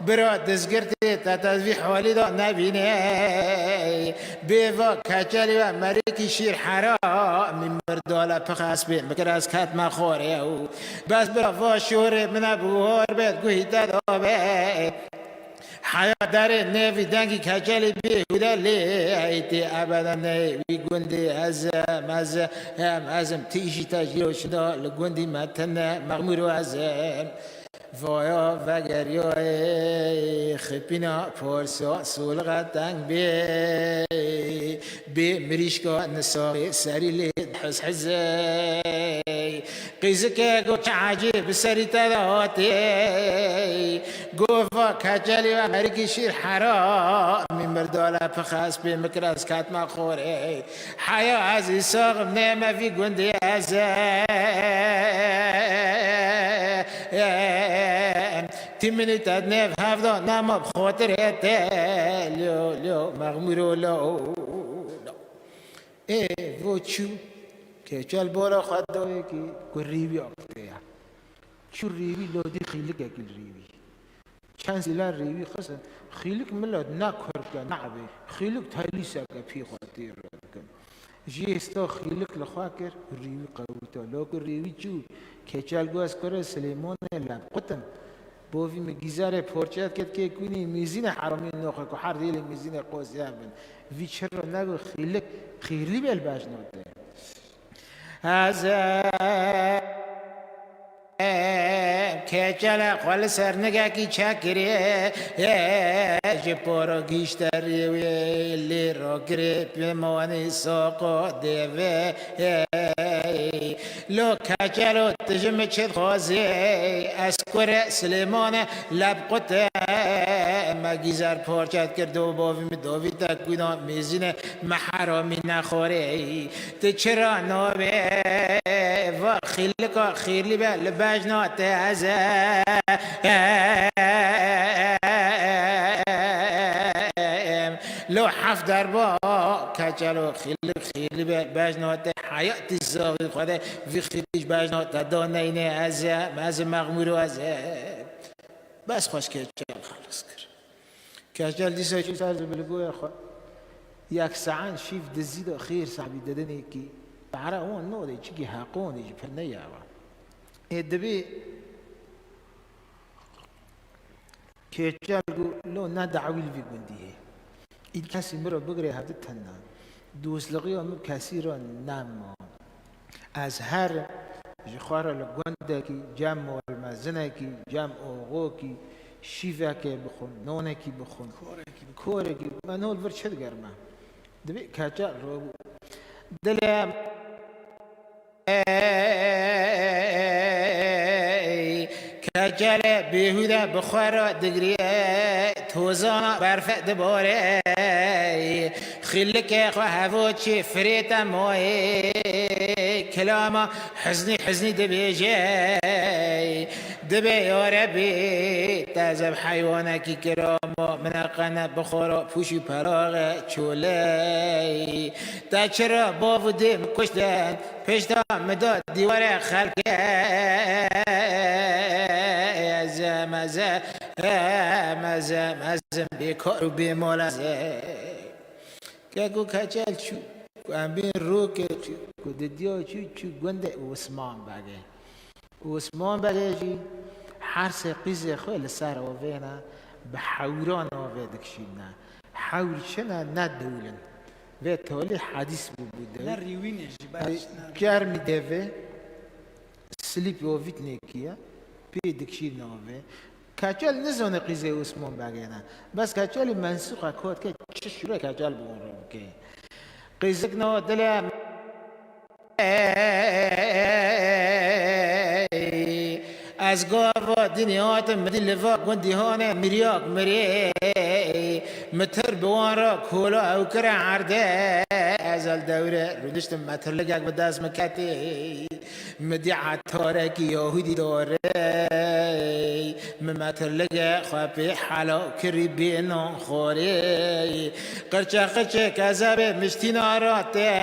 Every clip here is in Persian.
برا دزگرتی تتزوی حوالی دا نبینه بیوا کچلی و مریکی شیر حرام من مردالا پخص بین بکر از کت مخوره بس برا واشور من بوهار بید گوهی دادابه حیا داره نوی دنگی کچلی بیهوده لیتی ابدا نوی گندی ازم تیشی تجیرو شدا لگندی متن مغمور و ازم وایا وگریای خپینا پارسا سولغت دنگ بی مریشکا نساقی سری لید حس حزی قیزکه گو که عجیب سری تداتی گوفا کجلی و مرگی شیر حرام من مردالا پخص بی مکرس کتما خوره حیا عزی ساقم نیمه فی گندی ازم تیمنی تدنیف هفته نما بخاطر لیو مغمورو لو ای وچو که چل بالا خود دایی که ریوی آفته چو ریوی لودی خیلی که ریوی چند سیلان ریوی خسن خیلی که ملاد نکر که نعبه خیلی که تلیسه که پی خاطر را کن جیستا خیلی که لخوا کر ریوی قوتا لوک ریوی چو که چل گوز کره سلیمان لب قطن بوفي مجزارة بورشات كده كي كوني ميزين حرامين نوخك وحر ديل ميزين قوس يابن في شر ناقو خيلك خيرلي بالباش نوتي هذا كجلا قال سرنگا کی چکری جپورو گیشتری ویلی رو گریپ موانی ساقو دیوه لو کجلو تجمع چد خوازی اسکور سلیمان لب قطع مگیزر پارچت کرد و باوی مداوی تکوینا میزین محرامی نخوری تی چرا نابه و خیلکا خیلی به لبجنات ازم لو حف دربا کچلو خیلی به بجنات حیات الزاوی خواده وی خیلیش بجنات دانینه ازم مغمورو ازم بس خوش کچل خلاص کرد کچل دیسا چی سرز بلگوی خواه یک سعان شیف دزید خیر صحبی ددنی کی بعرا اون نوده چی حقونی جی پنه یاوا دبی کچل گو لو ندعویل بی گندیه این کسی مرا بگره هفته تنها دوست لقی هم کسی را نما از هر جخوار لگنده کی جمع والمزنه کی جمع اوغو کی شیفه کی بخون نونه کی بخون کوره کی من هول ورشد گرمه دبی کچل رو دلم کجل بیهوده بخورا دگریه توزانا برفت دباره خیلی خواه هوا چی فریتا ماهی کلاما حزنی دبیجه دبی یا ربی تازب حیوانکی کراما منقنه بخورا پوشی پراغ چوله تا چرا باودیم کشتن پشتا مداد دیوار خلقه مزم بیکار و بیمال ازه که گو کچل چو ام بین رو که چو ددیا چو گنده عثمان بگه جی هر سه قیزه خیلی سر آوینا به حوران آوه دکشینا حور چنه ندولن و تالی حدیث بوده نه ریوینش باش گرمی دوه سلیپ آویت نکیه پی دکشیر ناوه کچل نزانه قیزه عثمان بگه نه بس کچل منسوخه کات که چه شوره کچل بگون رو بگه قیزه کنه دلم از گاوا دنیات مدلوا گندیهانه مریاک مری متر بوان را کولا او کرا عرده ازال دوره رودشتم متر لگک بدست مکتی مدی عطاره کی یهودی داره متر لگه خوابی حالا کری بینان خوری قرچه کذب مشتی ناراته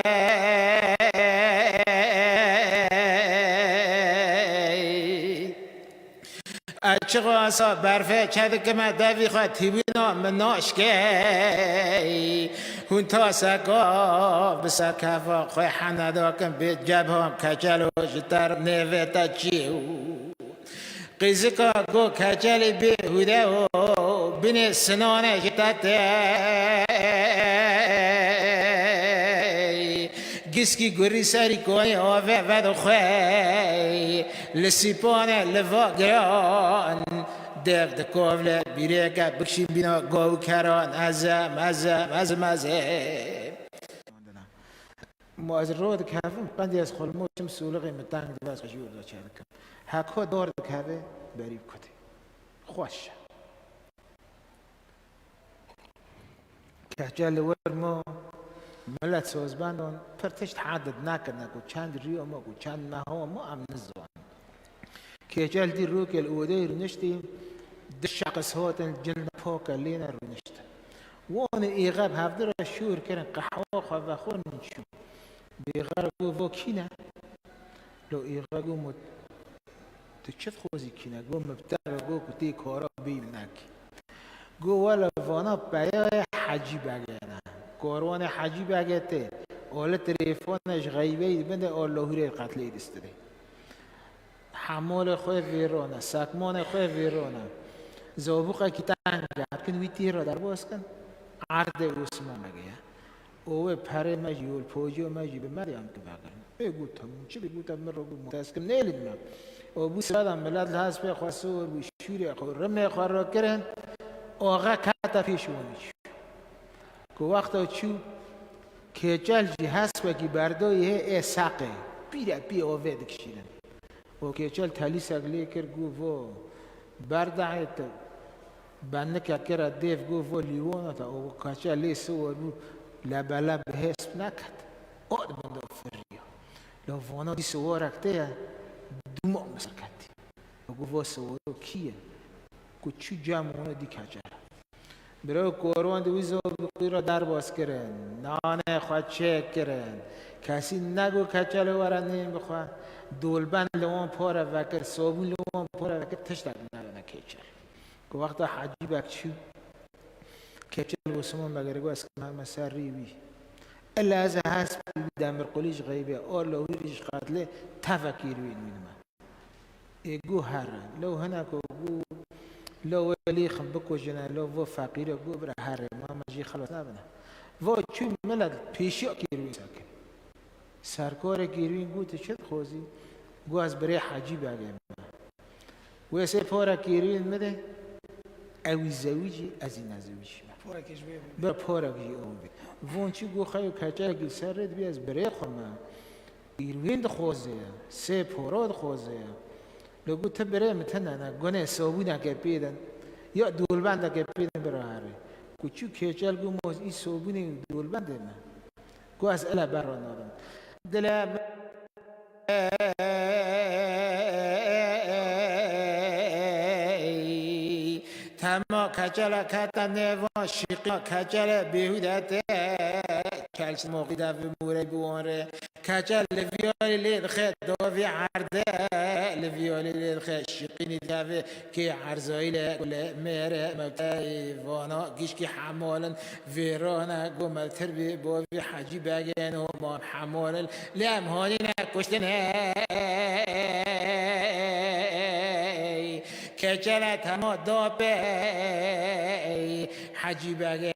اشغاسا برفه چد ما دوی خواهد تیبینا مناش که هون تا سکا بسا کفا خوی حندا کن به جبهام کچل و جتر نویتا چیو قیزکا گو کچل بیهوده و بین سنانه جتت گسکی گوری سری کوی آوه ودو خوی لسیپانه لوا گران دف دکوله بیره که بکشیم بینا گاو کران ازم ما از رود کافم قندی از خلموشم سولقی متانگ دواز خشیور دا چهار کم هکو دور دکافه بریب کتی خوش كهجال ورمو ملت سوزباندون پرتشت عدد ناكرنا كو چند ريو ما كو چند نهو ما ام نزوان كهجال دي روك الأودي رنشتي دشق صوت جلد فوق لينا رنشت وان إيغاب هفدر الشور كرن قحوا خفاخور من شو بيغرقو فوكينا لو إيغاقو مت تشت خوزي كينا قو مبتغو كتي كورا بيمناك قو ولا فانا بايا حجي باقينا كورونا حجي باقيته أول تليفونش غيبي بنده اللهوري قتلي دستري حمول خوي فيرونا ساكمون خوي فيرونا زوبوقا كتان لكن ويتيرا در باز کن عرض عثمان مگه او پره مجیول پوجو مجی به مریم که بگرن بگو تموم چی بگو تموم رو متاسکم نیلید من او بو سادم ملت لحظ به خواستور بو شوری خور رمه خور را کرن آقا کتا پیشونیش که وقتا چو که جل جی حسبه که بردایه ای ساقه بیره بی آوه دکشیرن و که جل تلی سگلی کر گو و بردعیت بنده که کرا دیف گو و لیوانا تا او کچه لیسو و رو لبلب حسب نکد آد بنده فریا لو وانا دی سوار رکته دوما مسکتی و گو و سوارو کیه که چو جمعونه دی کچه برای کوروان دویزو بقی را در باز کرن نانه خواه چک کرن کسی نگو کچه لورا نیم بخواه دولبن لوان پاره وکر صابون لوان پاره وکر تشتک نرانه کچه که وقتا حجی بکچو کچه الوسمان بگرگو از که همه سر ریوی الا از حسب دمر قلیش غیبه آلو هیریش قتله تفکیروین میدمه ایگو هره لو هنکو گو لو ولی خم بکو جنا لو و فقیره گو بره هره ما مجی خلاص نبنه و چون ملت پیشیا کیروین ساکن سرکار گیروین گو چه خوزی گو از برای حجی بگم و سه پارا گیروین مده اوی زویجی از این نزویجی بر پارا گی اون بی وون چی گو خیلی کچه گی سر رد بی از برای خورم گیروین خوزه سه پارا خوزه لگو تا برای متنه نه گونه صابونه که پیدن یا دولبنده که پیدن برای هره کچو کچل گو موز ای صابونه دولبنده نه گو از اله برا نارم دل تما کچل کتا نوان شیقا کچل بیهودته کلش موقعی دفع موره بوانره کچل لفیالی لید خید داوی عرده لفیالی لید خید شیقینی دفع که عرضایی لکل میره مبتای وانا گیشکی حمالن ویرانه گو ملتر بی باوی حجی بگین و ما حمالن لیم هانی نکشتن کچل تما دابه حجی بگه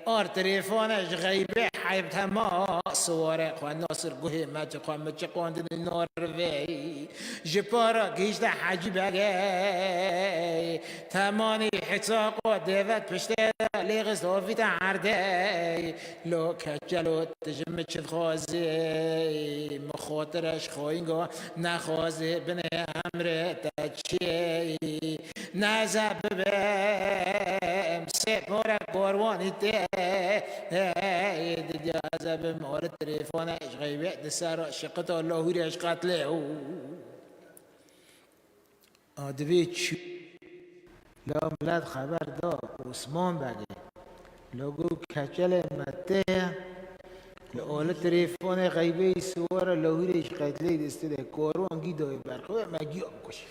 آر تریفانش غیبه حیب تما سواره خواه ناصر گوه مچه خواه مچه قاندن ناروی جپارا گیشت حجی بگه تمانی حساق و دیوت پشته لیغز دافیت عرده لو کچلو تجمع چد خوازی مخاطرش خواهینگا نخوازی بنه امره تچی نزب بهم سپار قروانی ته دیدی عذاب مورد تلفنش غیبه دسر شقت الله هیچ قتله آدوی چی لا ملت خبر دا عثمان بگه لگو کچل مته لآل تلفن غیبه سوار الله هیچ قتله دسته کارو انگی دای برخواه مگی آب کشی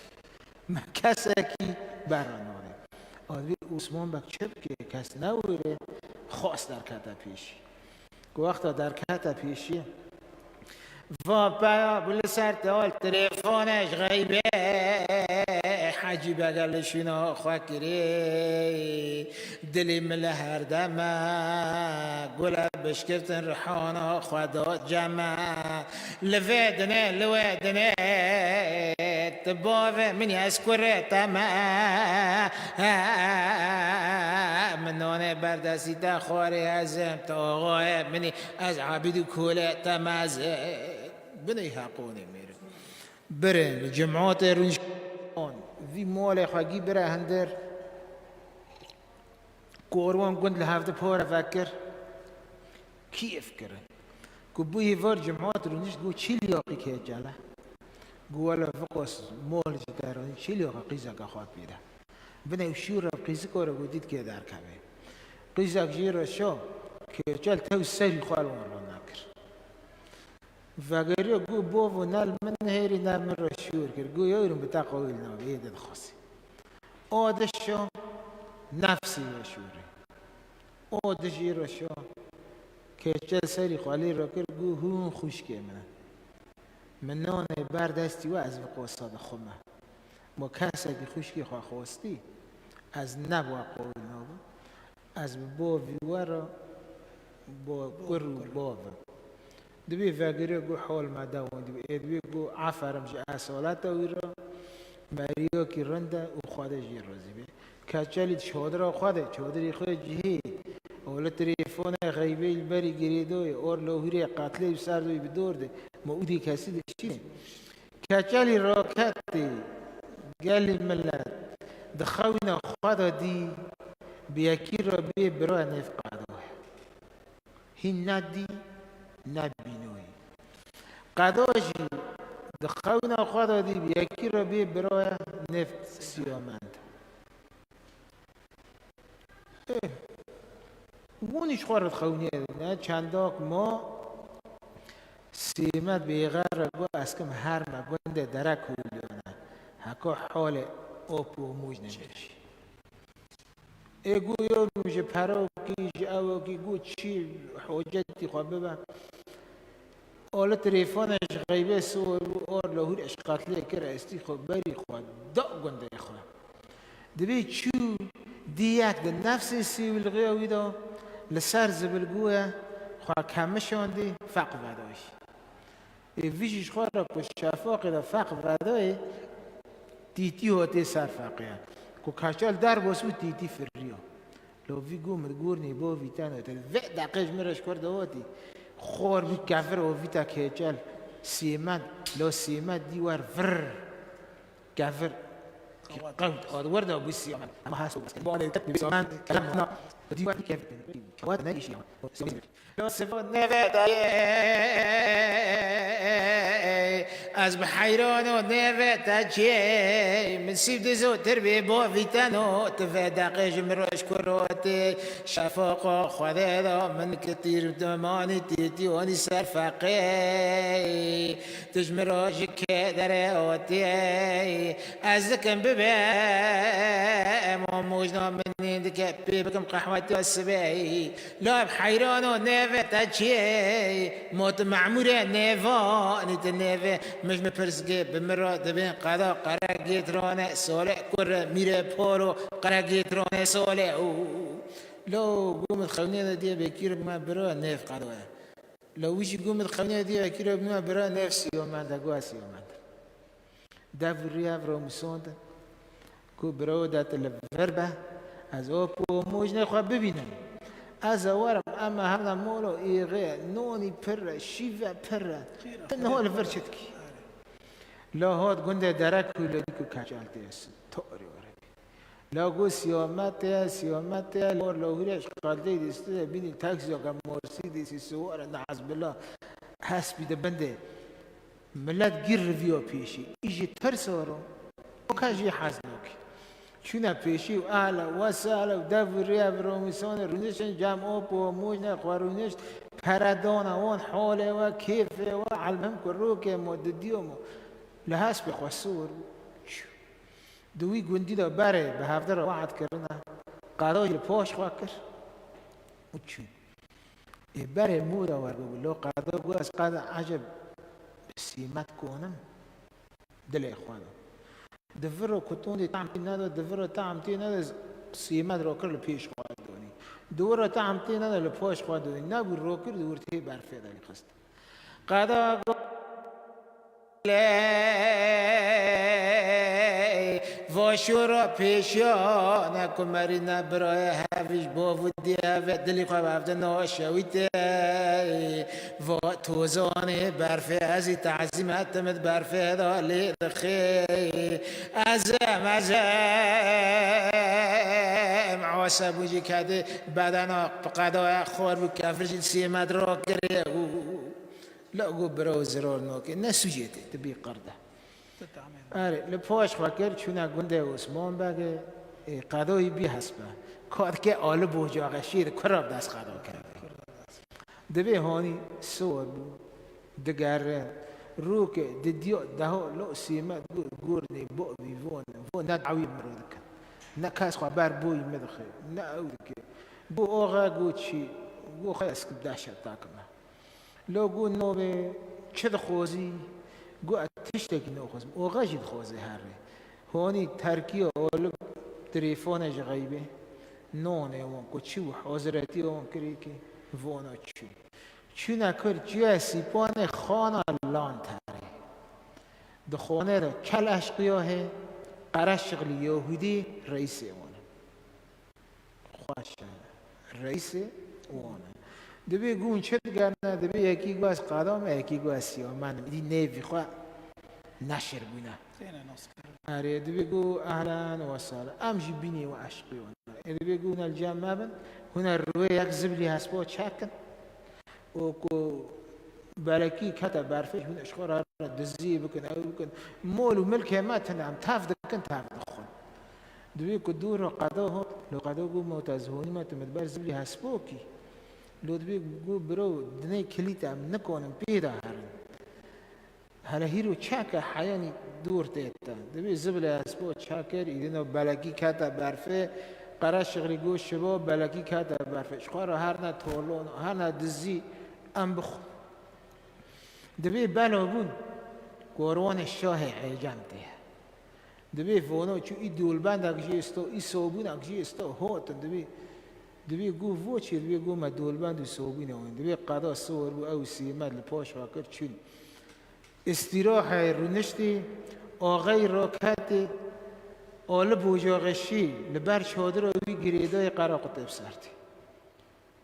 ما کسکی برانانه آدوی عثمان بک چپ که کس نوره خواست در کتا پیشی که وقتا در کتا پیشی و بل سر تال تلفونش غیبه حجی بگلشینا خاکری دلی مل هر دمه گل بشکفتن رحانا خدا جمع لودنه تباوه منی اسکره تمه منانه بردستی تا خواری ازم تا آقای منی از عبید کوله تمزه بني حقوني مير برن جمعات رنج في مال حقي برا هندر كوروان قلت لهافت بورا فكر كيف كره كبوي فار جمعات رنج قو تشيل ياقي كيجاله قول فقص مال جداران تشيل ياقي قيزا كخوات بيده بني وشورا قيزا كورا قديد كي دار كمي قيزا جيرا شو كيجال تو سيل خوالون ناكر فقالوا جو بوفو نال من هيري نال من رشور كرجو يورم بتاع قوي لنا بيد الخاصي أودشوا نفسي رشوري أودشي رشوا كيشل سري خالي ركر جو هون خوش كمنا من نون بردستي وعز بقصاد خمه مكاسب خوش كي خواستي از نبوا قوي نابو از بوفي ورا بو قرو بوفي دبي فاقري جو حول ما داون دبي جو عفر مش أسولته ويرا مريو كي رندا وخاده جيروزي بي كاتشالي شودرا خاده شودري خود جهي ولا تليفون غيبي البري جريدوي اور لو هري قاتلي بساردوي بدور ده مودي كاسد شيء كاتشالي روكاتي قال لي ملات دخونا خاده دي بيكير بي برا نفقادوه هي نادي نبینوی قداشی دخونا خدا دی یکی را بی برای نفت سیامند وونیش خورد خونیه نه چنداک ما سیمت بیغر گو اسکم هر مگونده درک هولیونه حکا حال آپ و موج نمیشی ایگو یو میشه پراکی او کی گو چی حجتی خواه ببن اول تليفونش غيبه صور اور لهور اشقات لي كره استي خو بري خو دق گنده خو دبي تشو دياك د نفس السي والغيوي ده لسر زبلگوه خو کمشون دي فقر بداش فيش خو را شفاق ده فقر بدای تيتي هوتي سر فقيه كو كاشال در بوسو تيتي فريو لو في قوم تقولني بو فيتانو تل دقيق مرش كرده هوتي خور بی کافر و ویتا کهچل سیمت لو سیمت دیوار فر کافر قوت آدوار دا بی سیمت اما هست بس بعد تبي سیمت کلام هنا دیوار کافر واد نگیشی لو سفاد نفت از بحیران و نفت چی من سیب دزو تربی با ویتانو تفدقش مروش کروتی شفاق خدا دا من کتیر دمانی تیتی وانی سرفقی تجمراش که در آتی از کم ببه ما موجنا من دک بی بکم قحوتی و سبی لا بحیران و نفت چی موت معموره نفانی تنفه مش مپرسگه بمرا دبین قدا قرقیت رانه ساله کر میره پارو قرقیت رانه ساله لو قوم الخونية دي بكير ما برا نف قدوه لو ويش قوم الخونية دي بكير ما برا نفسي وما دقواسي وما دافر رياف رومسون كو برو دات الفربة از اوبو موجنا خو ببینم از ورم اما هذا مولو ايغي نوني پر شيفا پر تنهو الفرشتكي لا هاد قنده درك ولديكو كاجالتي توري وري لا قو سيامات لور لو هريش قالتي دسته بيني تاكسي وكان مرسيدس سوار نعز بالله حسبي دبنده ملات غير ريفيو بيشي يجي ترسورو وكاجي حزنوكي چونه پیشی و اهل و سهل و دفری ابرامیسان رونشن جمع آب و موجن خورونش پردان وان حاله و کیفه و علمهم کرو که مددی و لحس بخواسور دوی گوندی دا بره به هفته را وعد کرنا قادای پاش خواه کر و چون بره مودا ورگو لو قادا گو از قادا عجب سیمت کنم دل خواهد دفر و کتون دی تعمتی نده دفر و تعمتی نده سیمت رو کرد پیش خواهد دونی دور و تعمتی نده لپاش خواهد دونی نبود رو کرد دور تی برفه داری خست قادا گو واشورا پیشا نکن مری نبرای هفیش باودی هفت دلی خواه هفته ناشویده و توزانه برفه ازی تعظیم حتمت برفه دالی دخی ازم عاصبو جی کده بدنا قدای خور بو کفرش سیمت را کره لا گو برو زرار نوکه نسوجیده تبی قرده آره لپاش فکر چونه گنده عثمان بگه قدایی بی حسبه کار که آل بوجاقه شیر کراب دست قدا کرده دبی هانی سور بود دگر رو که دیو ده لو سیمت گورنی بو بیوان و ندعوی مرود کن نکاس خبر بوی مدخه نه اود که بو آقا گو چی گو خیلی اسکب داشت تاکمه لو گو نوبه چه خوزی گو تشتکی نخوزم آقا جد خوزه هره هانی ترکی آلب تلفونش غیبه نونه وان کو چی و حاضراتی وان کری که وانا چی نکر جای سیپان خانه لان تره دخانه را کل اشقیاه قرش شغلی یهودی رئیس وانه خوش رئیس وانه دبی گون چه گرنه دبی یکی گو از قدام یکی گو از سیاه من دی نیوی خواه نشر بونه آره دبی گو اهلا و سهلا امجی بینی و عشقی وانه دبی گو الجامعه بن هنا روی یک زبلی هست با چکن و کو برکی کتا برفش من اشخار دزی بکن او بکن مول و ملک ما تنام تافد کن تافد خون دوی کو دور قدا ها لو قدا گو متزهونی ما تمدبر زبلی هست با کی لو دوی گو برو دنی کلیت ام نکنم پیدا هرن هلا هیرو چاک حیانی دور تیتا دوی زبلی هست با چاکر ایدنو بلکی کتا برفه قرار شغلی گو شبا بلکی کتا برفه اشخار هر نه تولون هر نه دزی ام بخون دبی بلا بون قروان الشاه عجمته دبی فونو چو ای دولبند اگجی استو ای صوبون اگجی استو هوت دبی گو وچی دبی گو ما دولبند و صوبین اون دبی قضا صور بو او سیمت لپاش واکر چون استراحه رونشتی آغای راکت آل بوجاقشی لبر چادر و بی گریدای قراقت افسرتی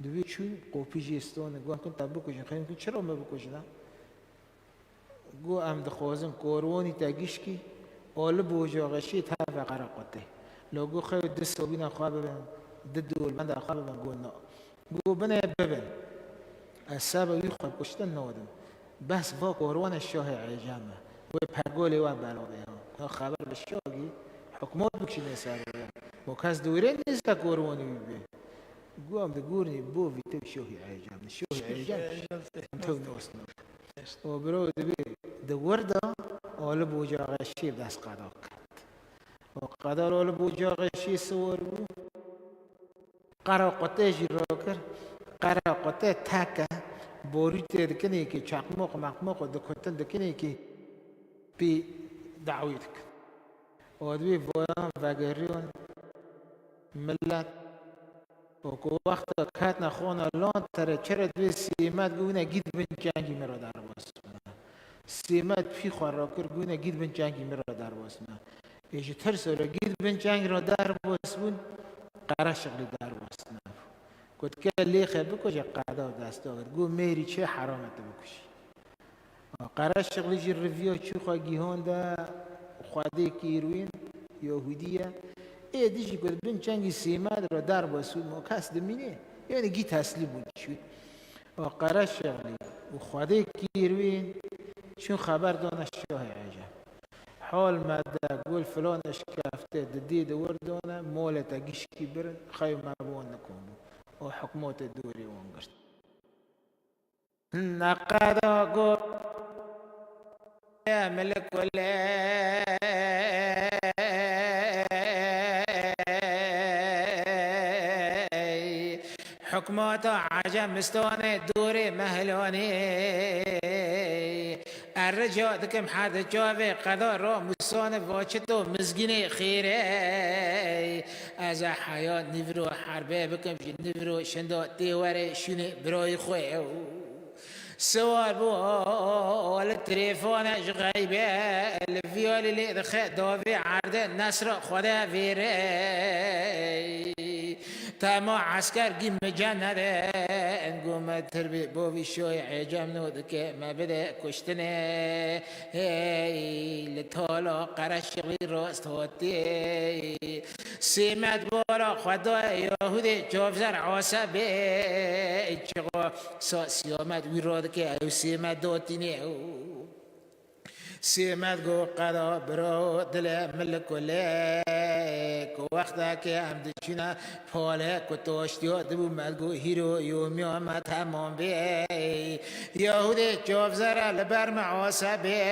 دوی چون قوپیجی استونه گوه کن تب بکشن خیلی کن چرا ما بکشن گو ام دخوازم کوروانی تاگیش کی آل بوجاقشی تب قراقته لو گو خیلی دست و بینا خواه ببین دول بند خواه ببین گو نا گو بنا ببین السابق يخواه کشتن نودم بس با کوروان الشاه عجامه و پرگولی و بلاوه ها خبر بشاگی حکومت بکشی نیسار و کس دوره نیست کوروانی بی قوام دقورني بو في تمشوه عجام شوه عجام انتو نوصنا وبرو دبي دوردا اول بوجا غشي بس قداك وقدر اول بوجا غشي صور بو قرا قطه جراكر قرا قطه تاكا بوريت دكني كي چاقمق مقمق دكتن دكني كي بي دعوتك ودبي فوان فاغريون ملت و وقت کات نخونه لان تره چرا دوی سیمت گونه گید بین جنگی مرا در واسمه سیمت پی خواه را کر گونه گید بین جنگی مرا در واسمه ایجی ترس را گید بین جنگ را در واسمون قرار شغلی در واسمه کد که لیخه بکش قعده دست آگد گو میری چه حرامت بکشی قرار شغلی جی رویو چو خواه گیهان ده خواده کیروین یهودیه دیجی کد بین چنگی سیمت را در باسود ما کس دمینه یعنی گی تسلیم بود شد و قرار شغلی و خواده کیروین چون خبر دانه شاه عجب حال مده گل فلانش کفته ددی دور دانه مولتا گشکی برن خیلی مبان نکن و حکمات دوری وانگشت نقدا گل ملک حكمات عجم مستانه دور مهلاني الرجاء دكم حد جاوه قضا را مسان واجتو مزگین خیره از حیات نورو حربه بکم نورو شندا تیوره شونه برای خواه سوار بو التليفون غيبه الفيول اللي دخل دافي عرض نصر خدا فيري تما عسكر قيم مجند نقوم تربي بوفي شوي عجم نودك ما بدا كشتني لطالا قرش غير راست هاتي سيمت بورا خدا يهودي جوفزر عصبي چقا سيامت ويراد که او سیمت داتینه او سیمت گو قدا برا دل ملکوله کو وقتا که هم دچینا پاله کو توشتیا دبو مدگو هیرو یومی آمد تمام بی یهود جافزر لبر معاصبه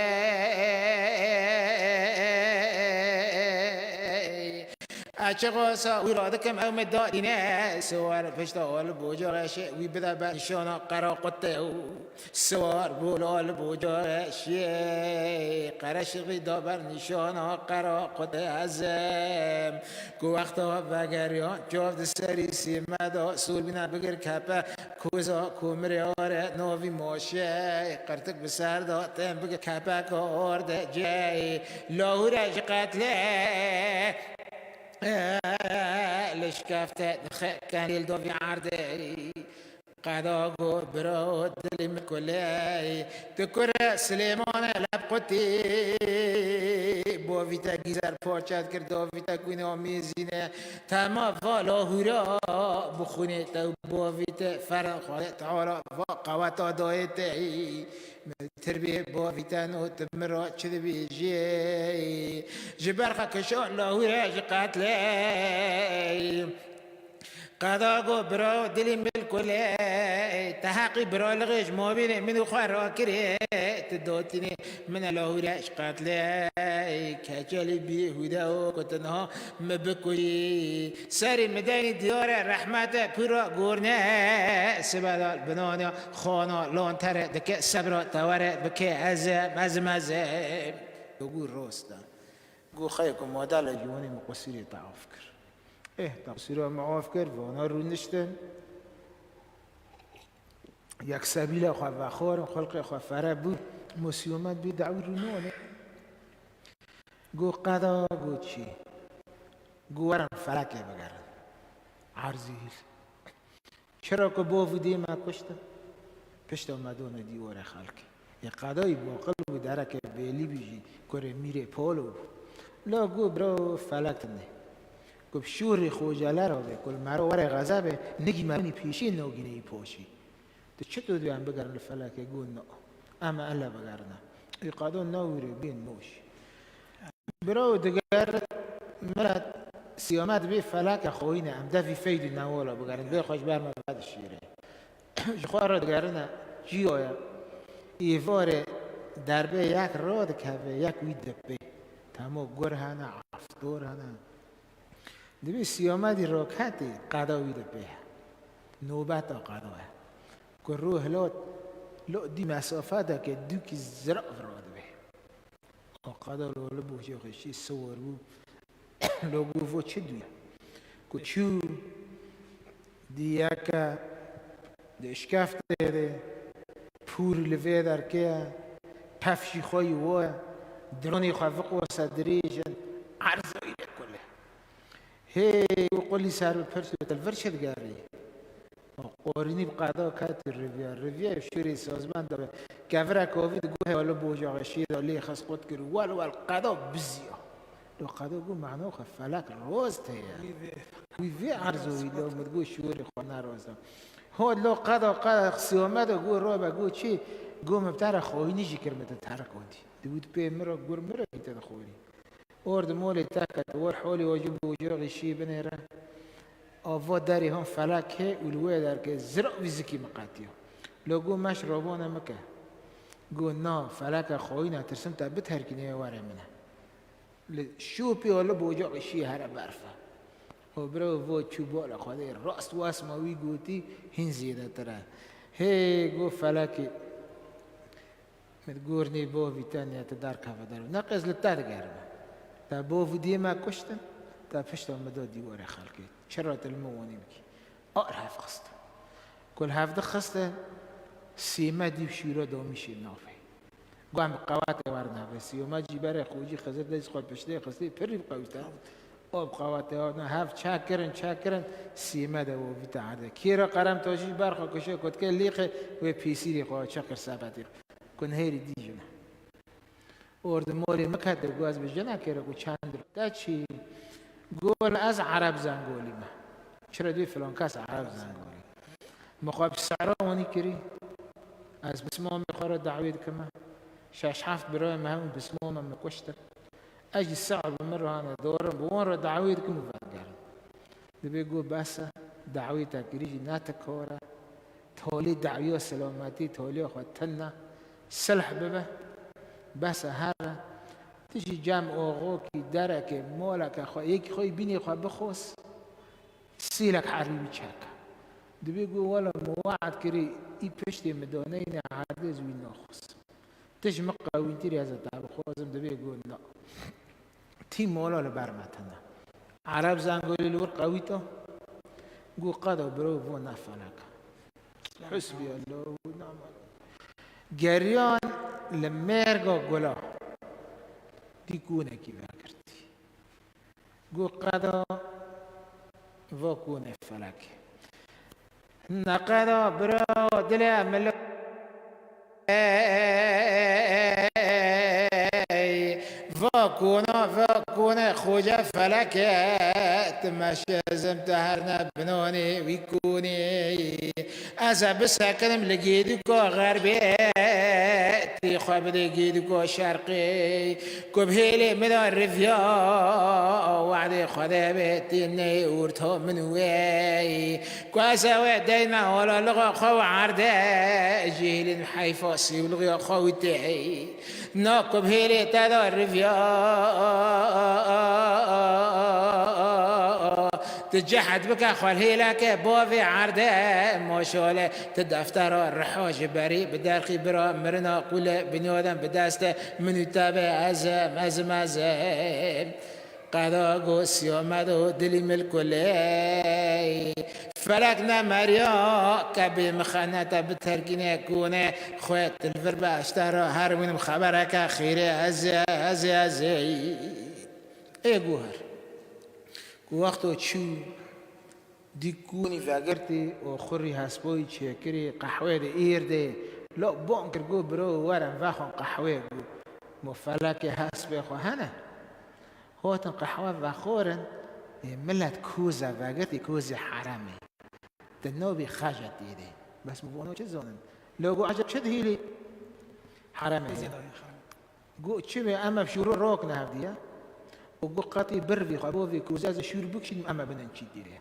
أشخاص ويرادكم أو مدادينه سوار فشتال بوجاش ويبدأ بنشانا قراقته سوار بولال بوجاش قرش غدا برنشانا قراقته عزم کو وقتا وگریان جافد سری سیمدا سول بینا بگر کپا کوزا کومریاره نوی ماشه قرتک بسر داتم بگر کپا کارده جای لاهورش قتله ليش كافت كان يلدو في عرضي قداغو برود دلي مكولاي تكر سليمان لبقتي بو فيتا جيزر پارچت کرد ویتا کوین آمیزینه تمام والا هورا بخونه تو بو ویتا فرن خواهد تعالی و قوتا دایته تربیه با ویتا نو تمرا چه بیجی جبرخه کشان لاهورا جقتلی قداغو برا دلی ملکوله تحقی برا لغش ما بینه منو خواه کره تداتینه من لاهورش قتله کچلی بیهوده و کتنها مبکوی سری مدنی دیار رحمت پورا گورنه سبدال بنانا خانا لانتره دکه صبرا توره بکه مزه بگو راستا گو خیلی مادر جوانی مقصیری تعاف کرد تقصیر معاف کرد و آنها رو نشتن یک سبیل خواه و خور خلق خواه فره بود مسیومت بود دعوی رو نونه گو قدا گو چی گو ورن فلکه بگرن عرضیل چرا که باودی ما کشتن پشت آمدون دیوار خلق یک قدای باقل بود درک بیلی بیجی کره میره پالو لا گو برو فلک نه گفت شور خوجله را به کل مرا ور غضب نگی منی پیشی نوگینه ای پاشی تو چطور دویم بگرن فلکه گو نه اما الا بگرنه ای قدان نویره بین موش برای دگر مرد سیامت بی فلک خوینه هم دفی فید نوالا بگرن بی خوش برمه بعد شیره شخواه را دگرنه جی آیا ایوار دربه یک راد که یک وی دبه تمام گر هنه عفتور هنه دبی سیامدی راکتی قداوی دبه نوبت قداه که روح لو دی مسافه ده که دو کی زرع فراد به قدا لو بوجه خشی سوار بو لو گفت چه دوی که چو دیا که دشکفت ده پور لوی در که پفشی خوی و درونی خواه و صدریجن عرضایی کله هی وقولي سار بپرسو تلفرشت گاری قارنی بقضا کات الربيع شوري سازمان داره كفرة كوفيد جوه ولا بوجع غشيد ولا خاص قط كر ولا القضاء بزيا لو قضاء جو معناه خفلك روز تيا ويفي عرضه لو متقول شوري خنا روزه هو لو قضاء سيومات جو روبا جو شيء جو مبتار خويني جكر متتحرك ودي دود بي مرة جور مرة تدخولي أورد مولي تاكت ور حولي وجب وجوع غشي بنيره آوا داری هم فلکه ولوی در که زرع ویزکی مقاتیو لگو مش روانه مکه گو نا فلک خوی نترسم تا بترکنه واره منه شو پی ولی بوجا قشی هر برفه وبرو تشوبولا خدي راست واسمه ويقوتي هين زيادة ترى هي جو فلكي متقورني بو فيتانيا تدار كافدار ناقص للتاد قاربة تا بو في ديما كشتن تا فشتا مدو دي ورا خالكي شرط المواني بكي أقرها في خسته كل هفده خسته سيما دي بشيرو دو مشي نافي قام قواتي ورنا بس يوم اجي بري خوجي خزر دايس قول بشتي خستي فري بقويتا او بقواتي ورنا هاف شاكرن سيما دو فيتا عدا كيرا قرم توجي برخو كشو كنت كي ليقي وي بيسيري قوات شاكر ساباتي كن هيري دي جنا ورد موري مكهد قواز بجنا كيرا قو چاندر تاچي قول از عرب زنقولي ما شرا دوي فلان كاس عرب زنقولي مقابل سعره واني كري از بسمهم بخارة دعويد كما شاش حافظ براي مهم بسمهم مكوشتر اجي الساعة بمره انا دورا بوان دعويد كما فاقر دبي يقول باسا دعويتا كريجي ناتا كورا تولي دعويو سلاماتي تولي اخواتنا سلح ببه باسا هذا تجي جام اوغوكي دركي مولك اخو يكي خوي بيني اخو بخوص سيلك حريبي تشاكا دبي يقول ولا موعد كري اي بشتي مدونين عادز ويناخص تجمق وينتري هذا تعب خوزم دبي يقول لا تي مولا لبرمتنا عرب زنقولي الور قويته قو قادو برو بو نفلك حسبي الله ونعم جريان لميرغو قولا دي كونه كي فاكرتي قو قادو فوكونه فلك نقدو برو دلي ملك فاكونا خوجة فلك تمشي زمتهرنا بنوني ويكوني أزا بسكنم لقيدكو غربي تيخوا بدي قيدكو شرقي كبهيلي مدى الرفيا وعدي خدا بيتيني ورتو من وي كواسا وعدينا ولا لغا خو عردا جيل حيفا سيولغي خوتي ناكب هيلي تدار الرفيا تجحد بك اخوال هيلاك بوفي عرده موشوله تدفتر الرحوش بري بدارخي برا مرنا قول بنيودم بداسته من يتابع ازم قضا قوس يومدو دلي ملكولي فلكنا مريا كبي مخانة بتركيني كونه خوات الفربا اشترى هاروين مخبرك خيري ازي ايه جوهر وقتو تشو دي كوني فاقرتي وخري هاسبوي تشيكري قحوة دي اير دي لو بونكر جو برو ورم فاخون قحوة جو مفلك هاسبي خو هنا هو تنقحوة فاخورن ملت كوزة فاقرتي كوزة حرامي تنوبي خاجت دي بس مبونو چزونن لو قو عجب شد هيلي حرامي قو تشبه اما بشورو روك نهفديا وقو قاطي بربي خابو في كوزاز شور بكشن اما بننشي ديري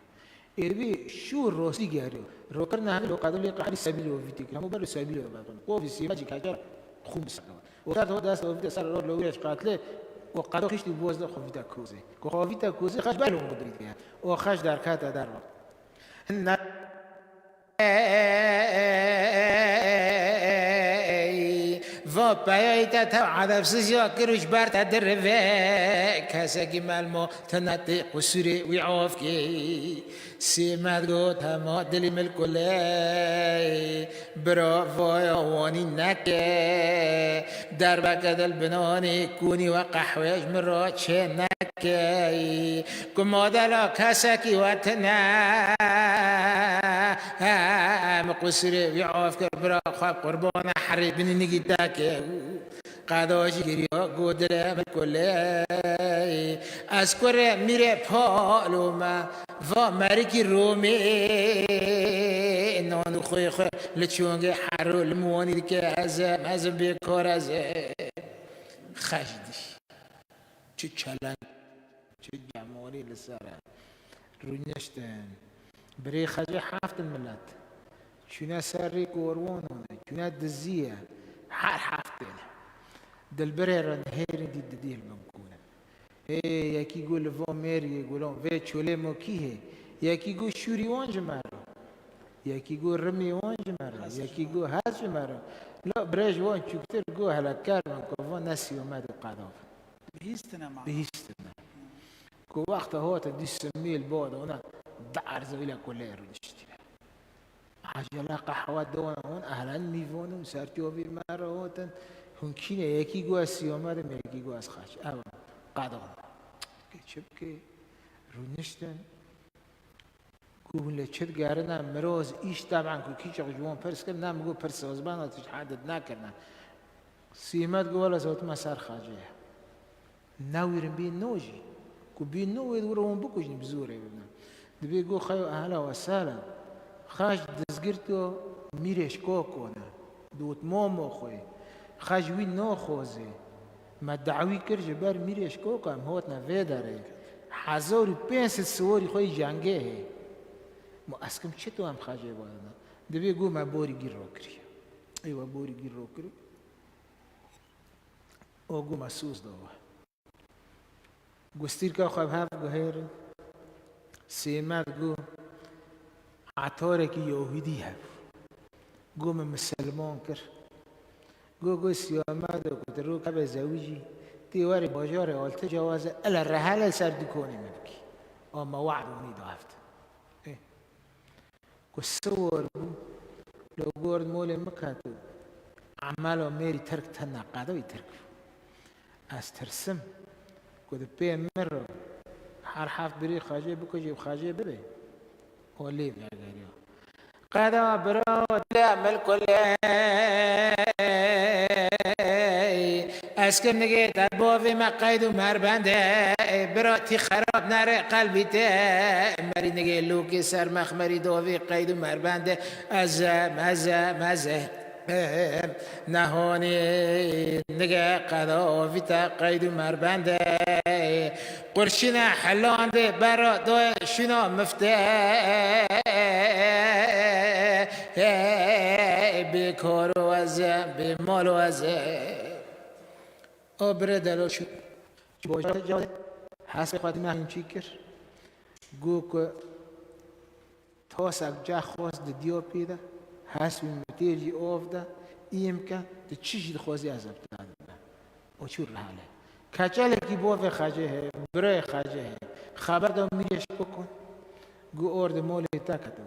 إربي شور روسي جاريو روكرنا هذا لو قادم لي قاعد سبيل وفيتك مو بر سبيل وباطن قوفي سيماجي كاجر خمس وقاد هو داس وفيت سر لو ويش قاتله وقادو خشتي بوز ده خوفيتا كوزي خوفيتا كوزي خش بالو مدريد يعني وخش دار كاتا دار بايتا تعذب سجوا كروش بارت درفك هساقي مالمو تنطي قسوري ويعوفكي سيمات قوتها مودلي ملكولي برافو يا واني نكي دربك دل بنوني كوني وقحويش مروتش نكي كمودلا كاساكي واتنا مقسوري ويعوفك برافو قربونا حري بني نجيتاكي قادوش جريو قدرة بكله أذكر ميري بالوما فماركي رومي نون خوي خوي لتشونج حرو المواني ديك أزم بيكور أزم خشدي تشالان تجمعوني للسارة رونيشتن بري خجي حافظ الملات شنا ساري كورونون شنا دزية حار حافتين دل بريرن هيرن دي الممكونة یکی گل و میری گلون و چوله مکیه یکی گو شوری وانج مرا یکی گو رمی وانج مرا یکی گو هج مرا لا برج وان چوکتر گو هلکر من که نسی اومد قضا بهیستنا معنا بهیستنا کو وقت هوت دي سميل بود هنا دعر زويلة كلها رنشتي عجلة قحوة دون هون أهلا ميفون وسارتيو في مرة هوتن هون كينا يكي جواس يومار ما يكي جواس خاش أو قادم كشبكي رنشتن كون لشد قارنا مروز إيش طبعا كو كيش جوان فرس كنا مجو فرس وزبانا تحدد ناكرنا سيمات جوالا صوت ما صار خاجيه ناويرن بين نوجي كوبين نو يدورون بكوش بزوري بدنا دبي جو خيو أهلا وسهلا خاش دزجرتو ميرش كوكونا دوت مومو خوي خاش وين نو خوزي ما دعوي كرج بار ميرش كوكا هم هوتنا فيداري حزوري بينس السوري خوي جانجيه مو أسكم شتو هم خاجي وانا دبي جو ما بوري جير روكري أيوة بوري جير روكري أو جو ما سوز دوه گستیر که خواب هفت گوهر سیمت گو عطاره که یهودی هف گو من مسلمان کر گو سیامت و کترو که به زوجی تیواری باجار آلت جوازه الا رحل سر دکونی مبکی اما وعد و نیدو هفت گو سوار گو لو گورد مول مکاتو عمالو میری ترک تنه قدوی ترک از ترسم كده بين مرة حرحف بري خاجة بكوجي خاجة بري هو اللي يا غيره قدا برو تعمل كل اسكن نجيت ابو في مقيد ومربند برو تي خراب نار قلبي تا مري نجي لوكي سر مخمري دو في قيد ومربند از نهوني نجا قضا في تقيد مربند قرشنا حلان دي برا دو شنا مفتاح بكار وزن بمال وزن أبردلو شو باجت جاده حسب خاطر من چی کر گو که تاسک جا خواست دیو پیدا حسب متیجی آفده ایم که ده چیزی خوازی از ابتداد او چور حاله کچاله کی باف خاجه ہے برای خاجه ہے خبر دو میریش بکن گو ارد مولی تکتو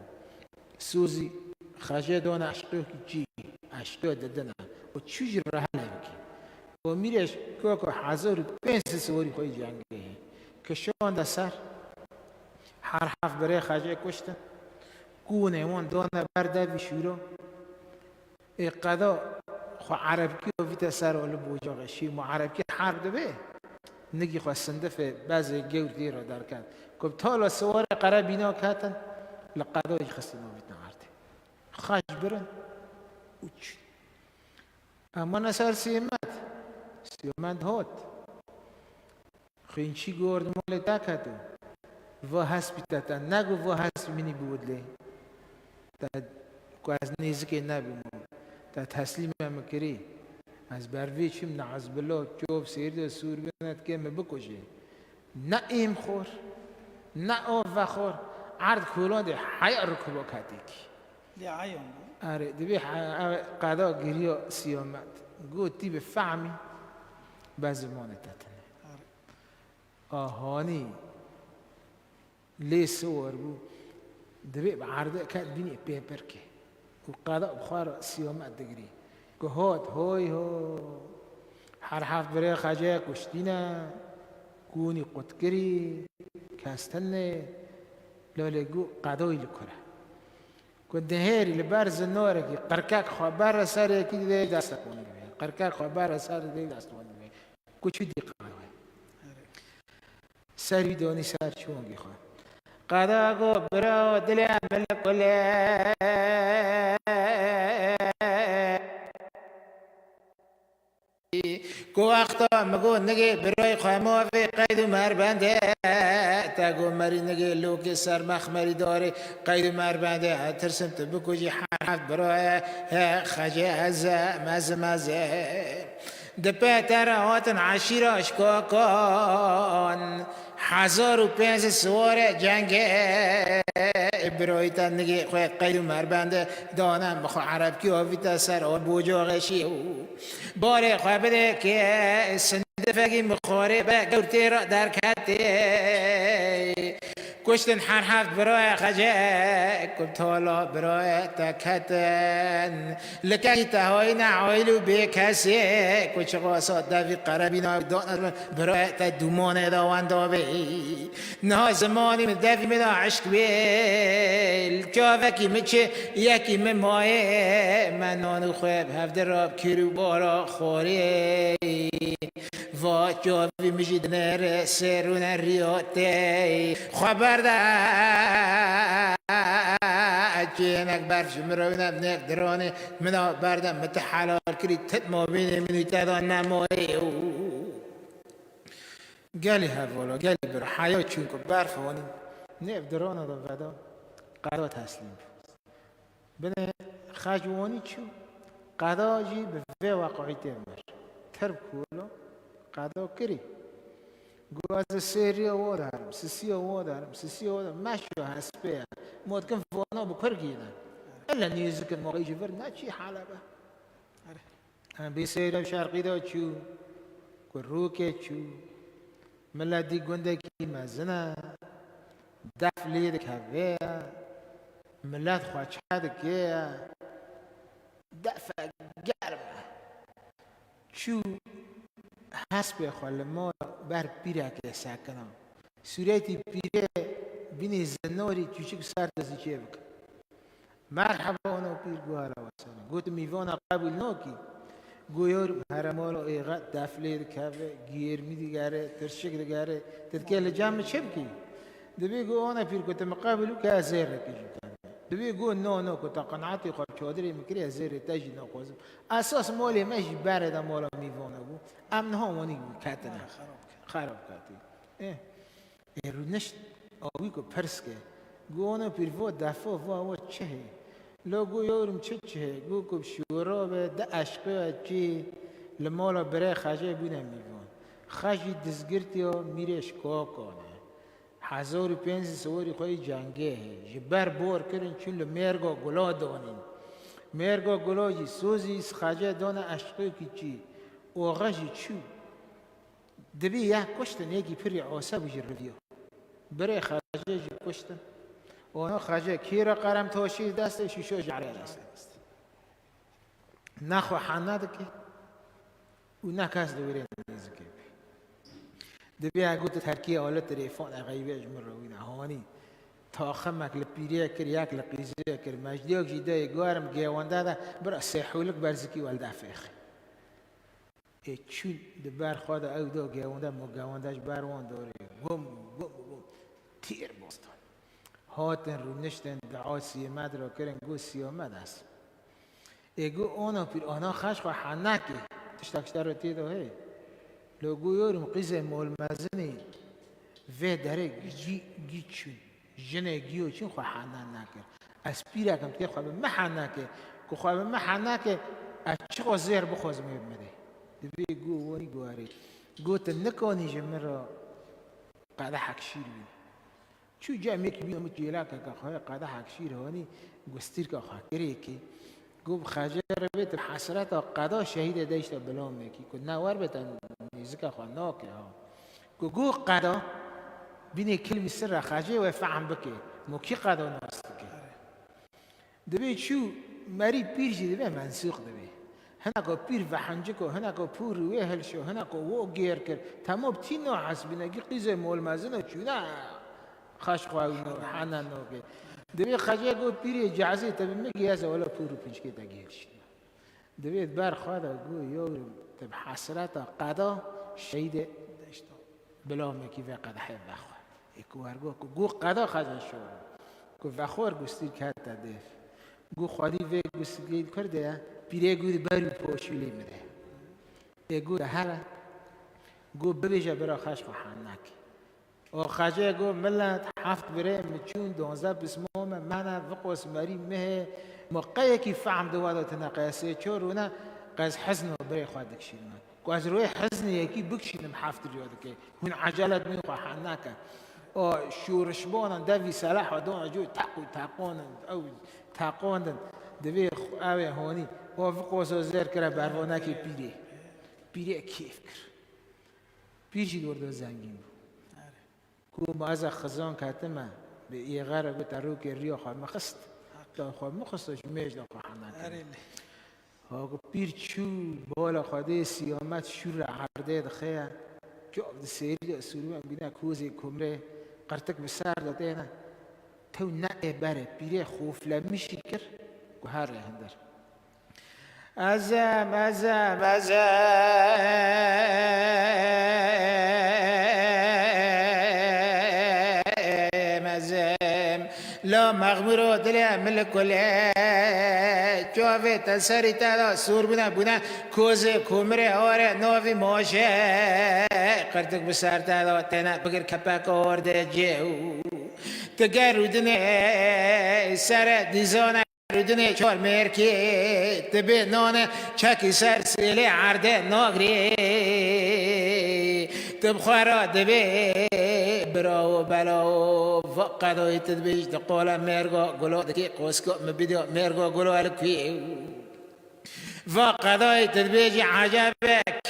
سوزی خاجه دون عشقه کی چی عشقه ددنا او چوجی رحله بکی و میریش که حضور پنس سوری خوی جنگه ہے که شان ده سر هر حرف برای خاجه کشتن گونه وان دونه برده بشورو قضا خو عرب کی و ویت سر ول بوجا شی مو عرب کی حرب ده نگی خو سندف بعض گور دی رو در کن کوب تالا سوار قربینا کاتن لقضا خستنا ویت نارد خاج برن اوچ اما نسر سیمت هات خینچی گورد مال تاکتو و حسبیت نگو و حسب منی بودله تا کو از نیزکی نبیم تا تسلیم مکری از بروی چیم نعوذ بالله چوب سیرد سور بند که مبکشه نه ایم خور نه آف خور عرض کولان ده حیع رکوبا کتی کی عیون آره دبی قضا گریا سیامت گو تی به فهمی بزمان تتنه آهانی ليس صور بو دبي بعرض كان بيني بيبر كي وقضاء بخار سيوم دغري كهات هوي هو حرحف بري خاجه كشتينا كوني قدكري كاستنى لو لقو قضاء الكره كنت هيري لبارز النورك قركاك خبر ساري كي داستون قركاك خبر ساري داستون كوچو دي قهوه ساري دوني سار چونگي خو قضا کو برو دل عمل کله کو وقت مگو نگه برای خامو فی قید مربنده تا گو مری نگه لوک سر مخمری داره قید مربنده ترسم تو بکوجی حرف برای خجه از مزه دپتر هاتن عشیراش کاکان 1500 سوار جنگ برایتن نگه خواهد قیل مربنده دانم بخوا عرب کی آویتا سر آن بوجاغشی باره خواه بده که سندفگی مخواره به گورتی را در کته کشتن هر هفت برای خجه کبتالا برای تکتن لکی تهایی نعایلو بی کسی کچ قاسات دوی قربینا دانر برای تدومان داوان دابی نه زمانی من دوی مدا عشق بیل جاوکی مچه یکی من مایه من نانو خواب هفت راب کرو بارا خوری و جاوی مجید نر سرون ریاته خبر ده جینک برش مروینم نک درانه منا بردم متحلال کرید تد ما بینه منوی تدان نمایی گلی هفولا گلی بر حیات چون که برف وانی نف درانه دا ودا قدا تسلیم بنه خجوانی چو قدا جی به واقعی تیمر ترب کولو قدا کری گواز سری آوردم سسی آوردم مشو هسپه مود کن فوانا بکر گیرن الا نیزی کن موقعی جبر نه چی حالا به هم بی سری شرقی دا چو کروکه چو ملدی گنده کی مزنه دف لید کهوه ملت خواهد که دف گرمه چو حسب خال ما بر پیره که سکنم سوریتی پیره بینی زناری چوچک سر دزی چه بکن مرحبا انا پیر گوهر واسانه گوت میوانا قبول ناکی گویار هرمالا ایغا دفلی دکوه گیر می دیگره ترشک دیگره تدکیل جمع چه بکی دبی گو انا پیر گوت مقابلو که ازیر رکی جو دبی گو نو کتا قناعتی خواب چادری مکری ازیر تجی ناقوزم اساس مالی ماشي بارد مالا میوانه بو امن ها وانی کتنه خراب کتی رو نشت آوی کو پرس که گو انا پیر و دفع و چه لو گو یارم چه گو کب شورا به ده عشقه چی لمالا برای خجه بینم میوان خجی دزگرتی ها میرش کاکانه 1500 سواری خواهی جنگه جبر بار کرن چون لمرگا گلا دانین مرگا گلا جی سوزی خجه دانه عشقه کی چی اوغا جی چو دبی یک کشتن یکی پری عاصب جی رویو برای خجه جی کشتن اونا خجه کی را قرم تاشی دست شیشو جعره دست نخو حنه دکی و نکس دویره نزکه دبی اگوت ترکیه حالت تلفن غیبه اجمر روینه هانی تا خمک لپیریه کر یک لقیزه کر مجدیک جیده گارم گیوانده ده برا سیحولک برزکی والده فیخ چون دبر خود او دا گیوانده ما گیواندهش بروان داره گم تیر باستان هاتن رو نشتن دعا سیامد را کرن گو سیامد است ایگو آنا پیر آنا خش خواه حنکه تشتکشتر رو تیده هی لو یارم قیزه مول مزنی و داره گی چون جنه گیو چون خواه حنن نکر از پیره کم که خواه محن نکر که خواه محن نکر از چقا زیر بخواز میبمده دوی گو وانی گواری گو تا نکانی جمع را قده حکشیر بید چو جمعی که بیامد جیلا که خواه قده حکشیر هانی گستیر که خواه کری که گو خجر بیت حسرت قده شهید دیشتا بلام میکی که نوار بیتن نیزکه خواه ناکه ها گو قده بینی کلمی سر خجه و فهم بکه موکی قده ناست که دبی چو مری پیر جی دبی منسوخ دبی هنکا پیر وحنجه که هنکا پور روی هلشو هنکا و گیر کرد تمام تی نوع حسبینگی قیزه مول مزنه چونه خش خواهی حنن نوکه دبی خجه گو پیری جعزی تبی مگی از اولا پور رو پنچکه دگیر شد دبی بر خواهد گو یورم تب حسرت قدا شهید بلا مکی و قدا حیب بخواه ایکو هرگو گو قدا خجه شد گو وخور گستیر کرد تدف گو خواهی و گستیر کرده پیره گو دی بری پوشولی مده ایگو ده هره گو ببیجه برا خش خواهن نکی و خجه گو ملت هفت بره مچون 12 بسموم منه وقوس مری مه موقعی که فهم دوادات نقیسه چورونه قز حزن و بره خواهد کشیدن کو از روی حزن یکی بکشینم حفت ریاده که هون عجلت میخوا حناکه او شورش بانن دوی سلاح و دون جو تاقونن او تاقوندن دوی اوی هونی او فقوس و زیر کرا بروانه که پیره کیف کر پیرشی گرده زنگین بود کو ما از خزان کتمه به ایغره گو ترو که ریا خواه مخست تا خواه مخستش میش دا خواه حناکه آقا پیر چو بالا خواده سیامت شور عرده دخیه جاب سیری سوری من بینه کوزی کمره قرتک بسر داده نه تو نه بره پیره خوف لمیشی کر که هر هندر ازم لا مغمور دل ملك ولا جوافي تسري تلا سور بنا كوزي كومري اور نوفي موشه قرتك بسار تلا تنا بغير كباك اور جو تقرودني سر ديزونا رودني چور مركي تبي نون چاكي سر سيلي عرده ناغري تبخارا دبي براو بلاو فقدو تدبيج تقولا ميرغو قولو دكي قوسكو مبيدو ميرغو قولو الكوي فقدو تدبيج عجبك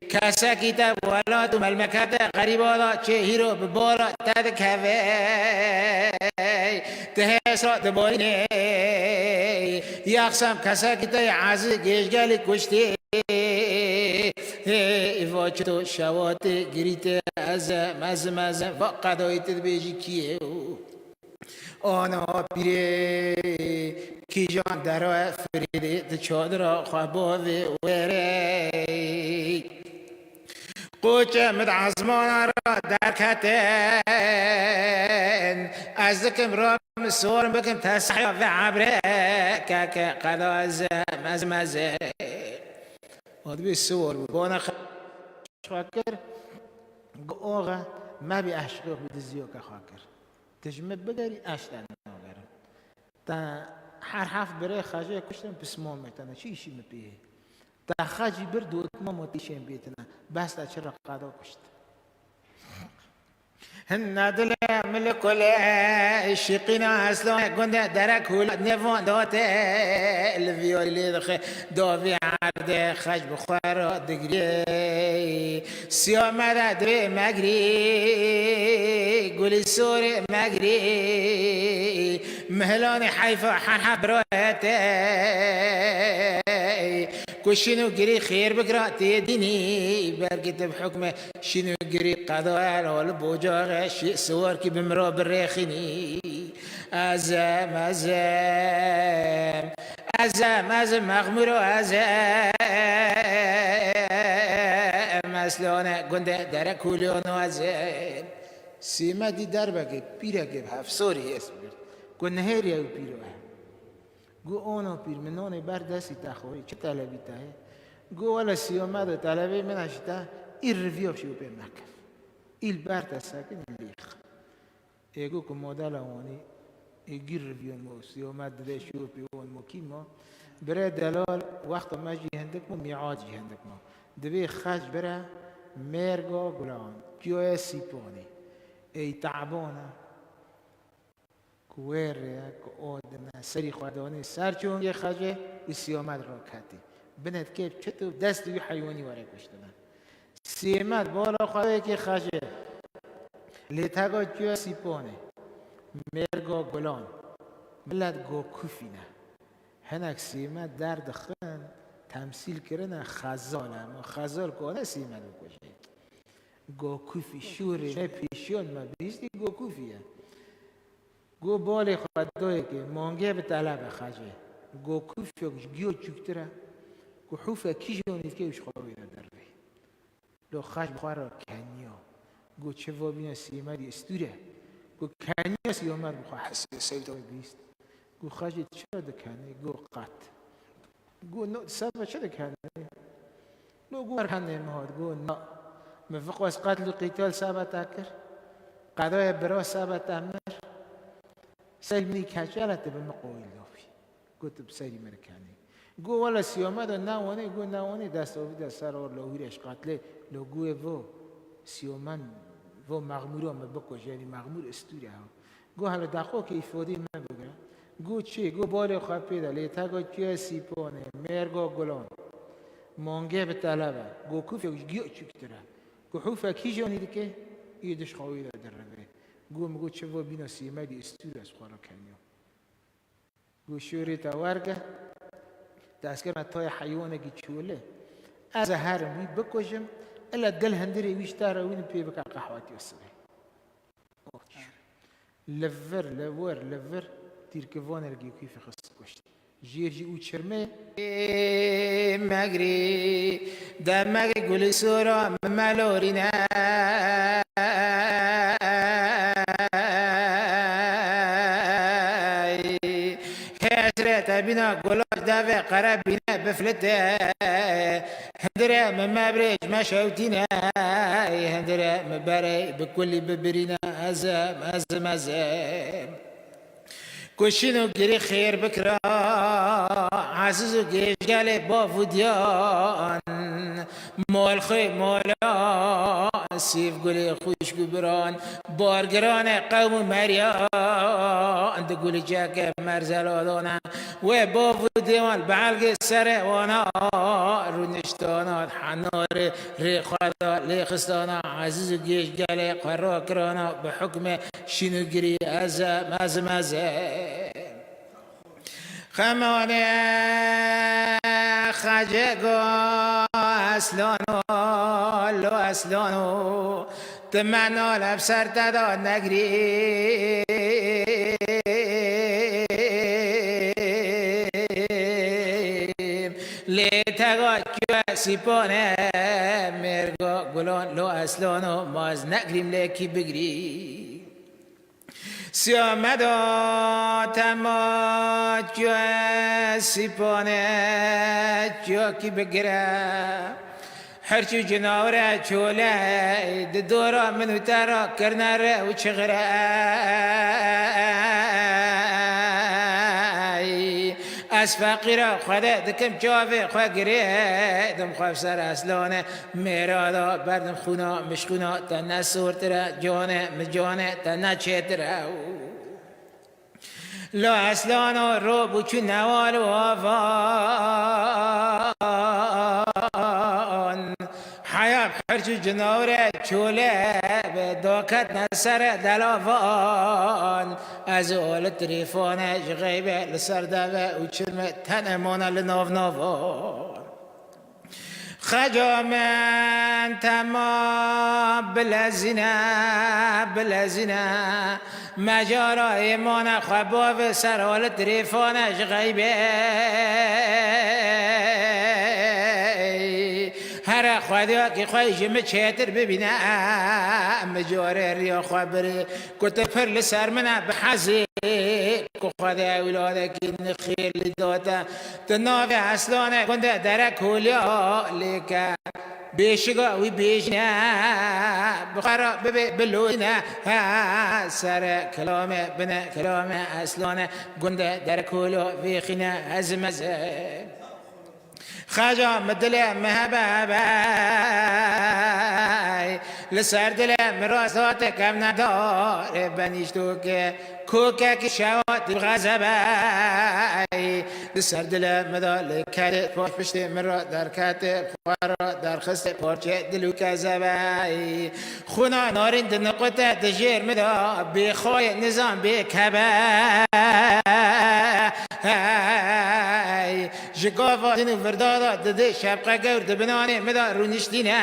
كاسا كتاب ولا تم المكاتب غريب ولا شهيرو ببولا تذكفي تهسرا تبوني يقسم كاسا كتاب عزيز جيش قالي كشتي فاچتو شوات گریت از فقدای تدبیجی کیو آنا پیره کی جان درا فریده چادر خواباوی وری قوچه مد عزمان را درکتن از دکم را مسورم بکم تسحیه و عبره که قدا از مزه آدمی سوار بود بانا خاکر آقا ما بی عشقه بود زیو که خاکر تجمع بگری اشتن نگرم تا هر هفت برای خاجه کشتم پسمام میتونه چیشی مپیه تا خاجی بر دوت ما متیشیم بیتونه بس تا چرا قادا کشت هندل ملك ولا شقينا اسلام كنت درك هو نفون دوت الفيولي دخ دوفي عرض خش بخار دغري سيام دري مغري قولي سوري مغري مهلاني حيفا حرحب روت كشنو قري خير بقراتي ديني بركت بحكمه شنو قري قضاء ولا بوجاغ شيء صور كي بمرو بالريخني أزم مغمرو أزم مسلونة قند درك كلون أزم سيما دي دربك بيرك بحفصوري اسمه قند هيريا وبيروه گو آنو پیر منان بر دستی تخوری چه طلبی تاه گو والا سیامد و طلبی من اشتا این رویاب شو به مکف ایل بر تساکن لیخ ایگو که مادل آوانی ایگیر رویان مو سیامد ده شو پیوان مو کی ما برای دلال وقت ما جی هندک مو میعاد جی هندک ما دوی خش برای مرگا گلان جای سیپانی ای تعبانه کویره که آدم سری خودانی سر چون یه خجه و سیامد را کتی بند که چطور دست دوی حیوانی واره کشتن سیامد بالا خواهی که خجه لیتگا جوی سیپانه مرگا گلان ملت گو کفینه هنک سیامد درد خن تمثیل کرنه خزاله اما خزال کنه سیامد بکشه گو کفی شوری نه پیشون ما بیستی گو کفیه گو بالی خدایی که مانگه به طلب خجه گو کوفیش گیو چکتره گو حوفه کیجونید که ایش خوابی نداره لو خج بخواه کنیا گو چه وابینا سیمدی استوره گو کنیا سیامر بخواه حسی سیدای بیست گو خجه چرا دکنه گو قط گو سبا چرا دکنه لو گو ارکنه مهاد گو نا مفقو از قتل و قتال سبا تکر قضای برا سبا تمر سلمي كاجالة بمقوي اللوفي قلت بسيري مركاني گو ولا سیامد نوانی گو نوانی دست آویده سر اور لوهیرش قتله لو گوه و سیامن و مغمور هم بکش یعنی مغمور استوری ها گو حالا دقیقا که ایفادی من بگرم گو چی؟ گو بالی خواه پیدا لیتا گو چیه سیپانه مرگا گلان مانگه به طلبه گو کوفه گیو چکتره گو حوفه کی جانی دیگه ایدش خواهی در ربه گو مگو چه و بینا سیمدی استوری از خوارا کنیا گو شوری تا ورگه دستگر من تای حیوانه گی چوله از هر می بکشم الا دل هندری ویش تاره وین پی بکن قحواتی وصله لفر لفر تیر كفون رجيو كيف خص كشت جيرجي وشرمه مغري دمك قولي سورة مالورينا هسرة بنا قولك دافع قرابينا بفلته هندرة ما بريج ما شوتينا هندرة مباري بكل ببرينا أزم كوشينو جري خير بكرا عزيزو جيش قالي بافوديان مال خي مالا سيف قولي خوش قبران بارقران قوم مريان انت قولي جاك مرزلادانا وبافوديان بعلق سر وانا رونشتانا حنار ريخادا ليخستانا عزيزو جيش قالي قرا كرانا بحكم شينو جري أزم خمانه خجگو اصلانو لو اصلانو تمنا لبسر تدا نگری لیتگا کیا سیپانه مرگا گلان لو اصلانو ماز نگریم لیکی بگری سیامدا تماد جوا سیپانه جوا کی بگره هرچی جناوره چوله دورا منو ترا کرنره و چغره از فقیره خدا دکم جاوه خواه گریه دم خواه سر اصلانه میرادا بردم خونا مشخونا تا نسور تره جانه مجانه تا نچه تره لا اصلانو رو بچو نوال و آفان حیاب خرچو جنوره چوله به داکت نسر دلافان از اول تریفانش غیبه لسر دوه و چرمه تنمانه لناف نافان خجا من تمام بلزینه مجارا ایمان خواباو سر اول تریفانش غیبه هر خدا که خواهی جمع چهتر ببینه مجاره ریا خبره کت پر لسر منه بحزی که خدا اولاده که نخیر لداته تناوی اصلانه کنده درک هولیا لیکه بیشگا وی بیشنه بخارا بلوینه سر کلامه بنه کلامه اصلانه کنده درک هولیا ویخینه ازمزه خجا مدل مهبابای لسر دل مراسات کم نداره بنیشتو که کوکه که شوات الغزبای لسر دل مدال کل پاش پشت مرا در کت خوارا در خست پارچه دلو کذبای خونا نارین دنقطه دجیر مدا بخواه نظام بکبای جگاوا دنو وردادا دده شبقه گرد بنانه مدا رونشتینه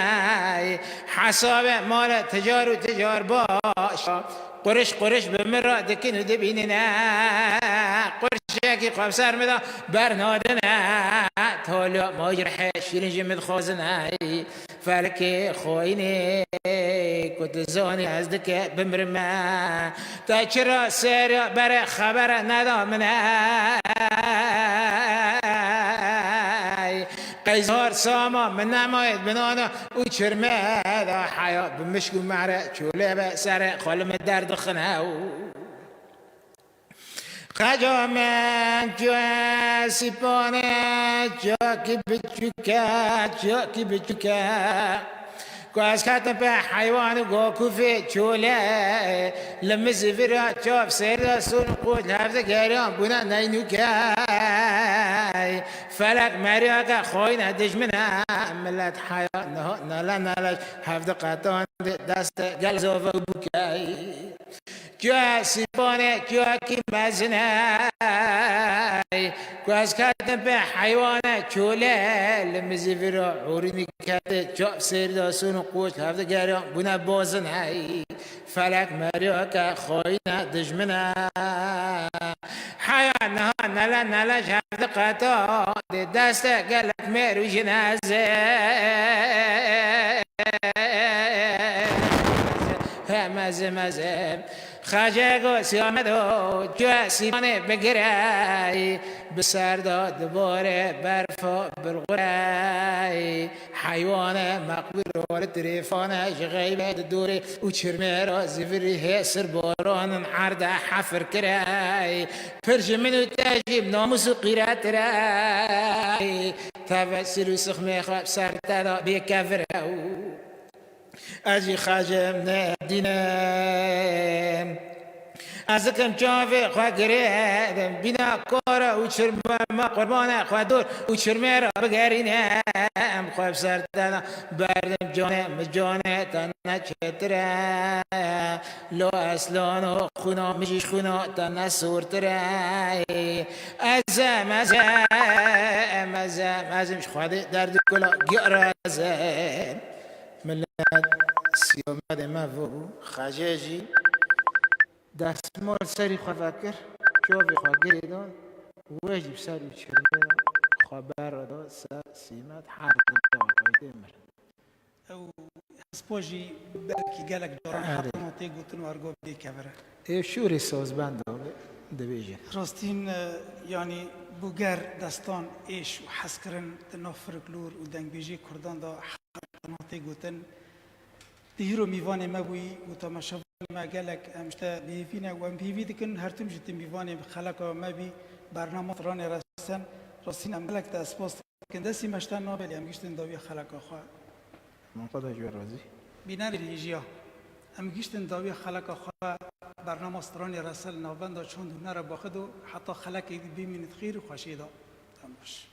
حساب مال تجار و تجار باش قرش به مرا دکنو دبینه قرشه که خواب سر مدا برنادنه تالا ماجرح شیرین جمد خوازنه فلک خوینه کت زانی از دکه بمرمه تا چرا سر بر خبر ندامنه قیزار ساما من نماید بنانا او چرمه دا حیا بمشکو معره چوله به سر خالم درد خنه خجا من جوا سیپانه جا کی بچکا كواس كاتب حيوان وقوكوفي تشولا لما زفرا تشوف سير سون قول هذا قارن بنا نينوكاي فلك مريقا خوينا دجمنا ملات حيوان نلا نلا حفظ قطان دست قال زوفا بوكاي جوا سيبوني جوا كي مازناي كواس كاتب حيوان تشولا لما زفرا عوريني كاتب تشوف سير سون قوش هفته گرم بنا بازن هاي فلك مريوكا خوينا دجمنا حيانا نلا نلا شهد قطع دست قلت ميرو جنازة مزم خاجه سیامدو جو سیمانه بگرای بسر داد باره برفا برغرای حیوان مقبول و تریفانه غیبه دوره و چرمه را زیوری سر باران عرض حفر کرای پرج منو تجیب ناموس و قیرت رای تفسیر و سخمه خواب سر تدا بیکفره أجي خاجم ندينم أزكم جافي خاجرهم بنا كورا وشرب ما قربانا خدور وشرميرا بقارينا خاف سرتنا بردم جانه تنا شترا لو أصلانو خنا مش خنا تنا سورترا أزم خاده درد كلا جرازم ملت سیامد ما خجاجی دستمال سری خفکر چوبی خاگری داد واجب سری چرمه خبر داد سیمت حرب داد مر او سپوجی بلکی گلک دارن حتی منطقه گوتن وارگو بی کبره شوری سازبند دبیجه راستین یعنی بوگر دستان ایش و حس کرن تنافرکلور و دنگبیجی کردان دا منطقه گوتن دیرو میوان ما بوی و تماشا ما گلک امشتا بیفینه و ام بیفی دکن هر تم جت میوان خلق ما بی برنامه ران رسن راستین ام گلک تا اسپاس کنده سی مشتن نابلی ام گشتن داوی خلق خوا من قدر جو رازی بینن ریجیا ام گشتن داوی خلق خوا برنامه ران رسل نابند چون دونه را باخد و حتی خلق بیمینت خیر و خوشیدا تماش